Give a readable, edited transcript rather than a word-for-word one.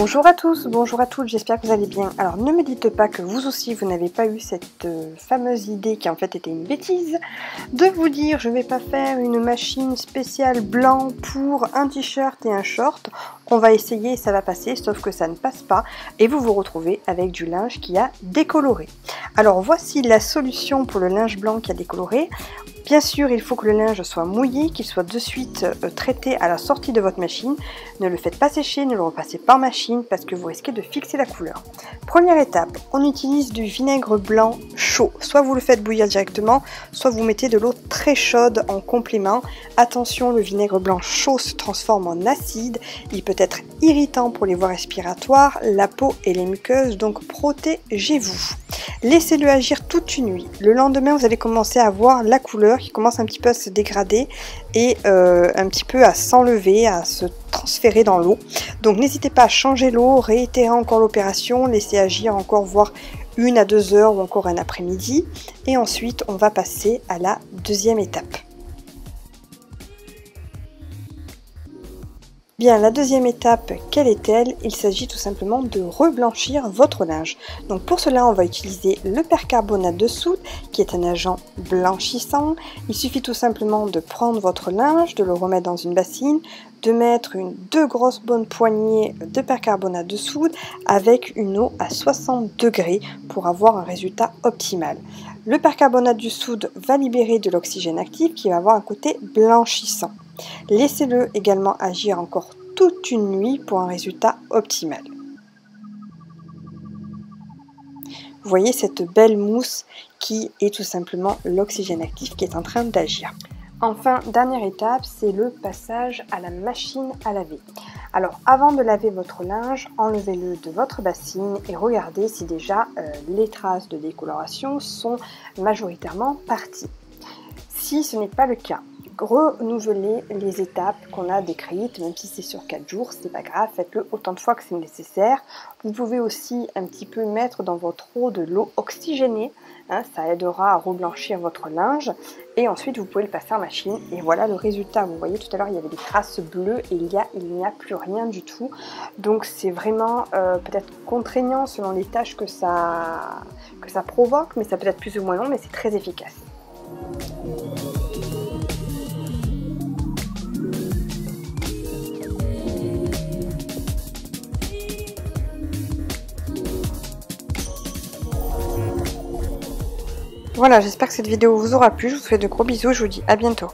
Bonjour à tous, bonjour à toutes, j'espère que vous allez bien. Alors ne me dites pas que vous aussi vous n'avez pas eu cette fameuse idée qui en fait était une bêtise de vous dire je vais pas faire une machine spéciale blanc pour un t-shirt et un short. On va essayer et ça va passer, sauf que ça ne passe pas et vous vous retrouvez avec du linge qui a décoloré. Alors voici la solution pour le linge blanc qui a décoloré. Bien sûr, il faut que le linge soit mouillé, qu'il soit de suite traité à la sortie de votre machine. Ne le faites pas sécher, ne le repassez pas en machine parce que vous risquez de fixer la couleur. Première étape, on utilise du vinaigre blanc chaud. Soit vous le faites bouillir directement, soit vous mettez de l'eau très chaude en complément. Attention, le vinaigre blanc chaud se transforme en acide. Il peut être irritant pour les voies respiratoires, la peau et les muqueuses, donc protégez-vous. Laissez-le agir toute une nuit. Le lendemain, vous allez commencer à voir la couleur qui commence un petit peu à se dégrader et un petit peu à s'enlever, à se transférer dans l'eau. Donc n'hésitez pas à changer l'eau, réitérer encore l'opération, laisser agir encore voire 1 à 2 heures ou encore un après-midi. Et ensuite, on va passer à la deuxième étape. Bien, la deuxième étape, quelle est-elle? Il s'agit tout simplement de reblanchir votre linge. Donc pour cela, on va utiliser le percarbonate de soude, qui est un agent blanchissant. Il suffit tout simplement de prendre votre linge, de le remettre dans une bassine, de mettre 2 grosses bonnes poignées de percarbonate de soude avec une eau à 60 degrés pour avoir un résultat optimal. Le percarbonate de soude va libérer de l'oxygène actif qui va avoir un côté blanchissant. Laissez-le également agir encore toute une nuit pour un résultat optimal. Vous voyez cette belle mousse qui est tout simplement l'oxygène actif qui est en train d'agir. Enfin, dernière étape, c'est le passage à la machine à laver. Alors, avant de laver votre linge, enlevez-le de votre bassine et regardez si déjà les traces de décoloration sont majoritairement parties. Si ce n'est pas le cas, renouvelez les étapes qu'on a décrites, même si c'est sur 4 jours, c'est pas grave, faites-le autant de fois que c'est nécessaire. Vous pouvez aussi un petit peu mettre dans votre eau de l'eau oxygénée, ça aidera à reblanchir votre linge et ensuite vous pouvez le passer en machine et voilà le résultat. Vous voyez tout à l'heure il y avait des traces bleues et il n'y a plus rien du tout, donc c'est vraiment peut-être contraignant selon les tâches que ça provoque, mais ça peut être plus ou moins long, mais c'est très efficace. Voilà, j'espère que cette vidéo vous aura plu, je vous fais de gros bisous, je vous dis à bientôt.